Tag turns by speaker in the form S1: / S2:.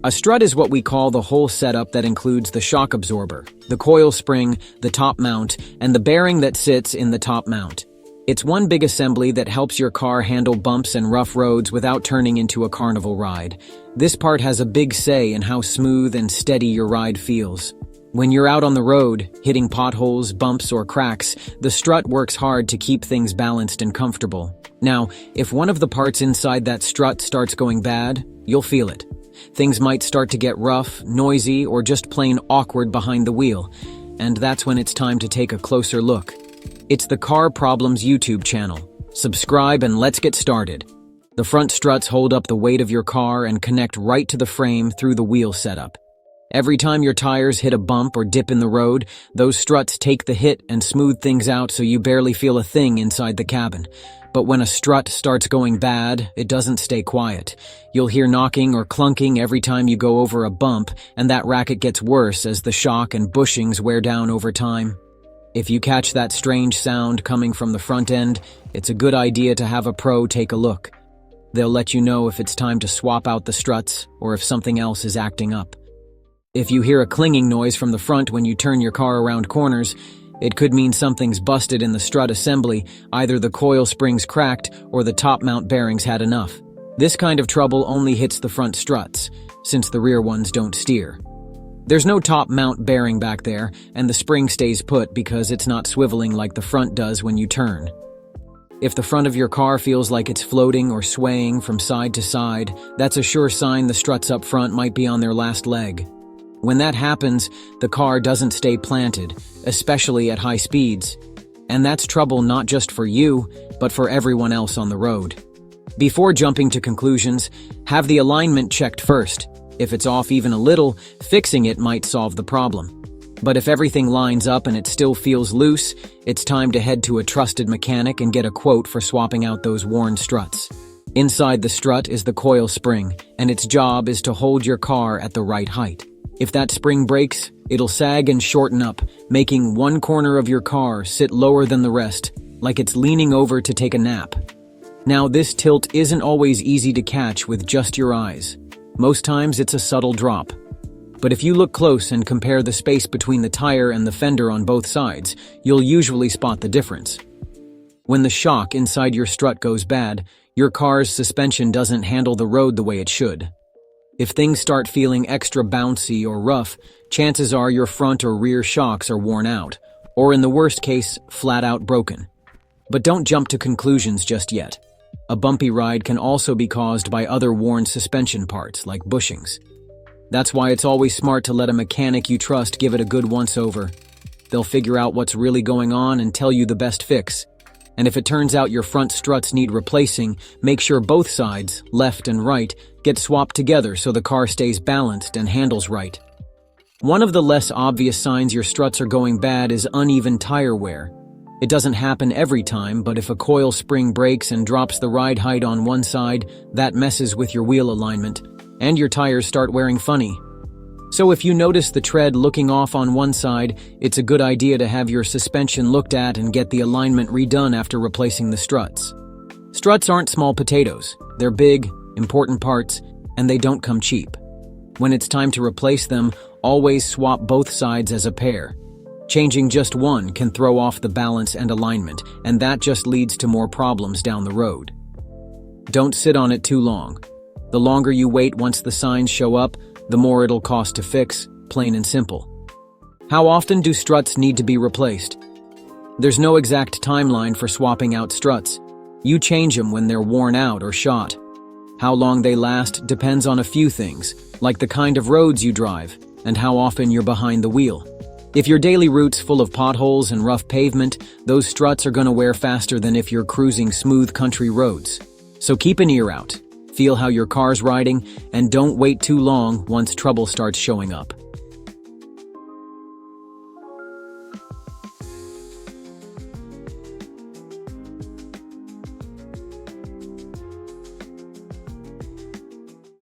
S1: A strut is what we call the whole setup that includes the shock absorber, the coil spring, the top mount, and the bearing that sits in the top mount. It's one big assembly that helps your car handle bumps and rough roads without turning into a carnival ride. This part has a big say in how smooth and steady your ride feels. When you're out on the road, hitting potholes, bumps, or cracks, the strut works hard to keep things balanced and comfortable. Now, if one of the parts inside that strut starts going bad, you'll feel it. Things might start to get rough, noisy, or just plain awkward behind the wheel, and that's when it's time to take a closer look. It's the Car Problems YouTube channel. Subscribe and let's get started. The front struts hold up the weight of your car and connect right to the frame through the wheel setup. Every time your tires hit a bump or dip in the road, those struts take the hit and smooth things out so you barely feel a thing inside the cabin. But when a strut starts going bad, it doesn't stay quiet. You'll hear knocking or clunking every time you go over a bump, and that racket gets worse as the shock and bushings wear down over time. If you catch that strange sound coming from the front end, it's a good idea to have a pro take a look. They'll let you know if it's time to swap out the struts or if something else is acting up. If you hear a clinging noise from the front when you turn your car around corners, it could mean something's busted in the strut assembly, either the coil springs cracked or the top mount bearings had enough. This kind of trouble only hits the front struts, since the rear ones don't steer. There's no top mount bearing back there, and the spring stays put because it's not swiveling like the front does when you turn. If the front of your car feels like it's floating or swaying from side to side, that's a sure sign the struts up front might be on their last leg. When that happens, the car doesn't stay planted, especially at high speeds. And that's trouble not just for you, but for everyone else on the road. Before jumping to conclusions, have the alignment checked first. If it's off even a little, fixing it might solve the problem. But if everything lines up and it still feels loose, it's time to head to a trusted mechanic and get a quote for swapping out those worn struts. Inside the strut is the coil spring, and its job is to hold your car at the right height. If that spring breaks, it'll sag and shorten up, making one corner of your car sit lower than the rest, like it's leaning over to take a nap. Now, this tilt isn't always easy to catch with just your eyes. Most times it's a subtle drop. But if you look close and compare the space between the tire and the fender on both sides, you'll usually spot the difference. When the shock inside your strut goes bad, your car's suspension doesn't handle the road the way it should. If things start feeling extra bouncy or rough, chances are your front or rear shocks are worn out, or in the worst case, flat out broken. But don't jump to conclusions just yet. A bumpy ride can also be caused by other worn suspension parts, like bushings. That's why it's always smart to let a mechanic you trust give it a good once-over. They'll figure out what's really going on and tell you the best fix. And if it turns out your front struts need replacing, make sure both sides, left and right, get swapped together so the car stays balanced and handles right. One of the less obvious signs your struts are going bad is uneven tire wear. It doesn't happen every time, but if a coil spring breaks and drops the ride height on one side, that messes with your wheel alignment, and your tires start wearing funny. So if you notice the tread looking off on one side, it's a good idea to have your suspension looked at and get the alignment redone after replacing the struts. Struts aren't small potatoes. They're big, important parts, and they don't come cheap. When it's time to replace them, always swap both sides as a pair. Changing just one can throw off the balance and alignment, and that just leads to more problems down the road. Don't sit on it too long. The longer you wait once the signs show up, the more it'll cost to fix, plain and simple. How often do struts need to be replaced? There's no exact timeline for swapping out struts. You change them when they're worn out or shot. How long they last depends on a few things, like the kind of roads you drive and how often you're behind the wheel. If your daily route's full of potholes and rough pavement, those struts are going to wear faster than if you're cruising smooth country roads. So keep an ear out, feel how your car's riding, and don't wait too long once trouble starts showing up.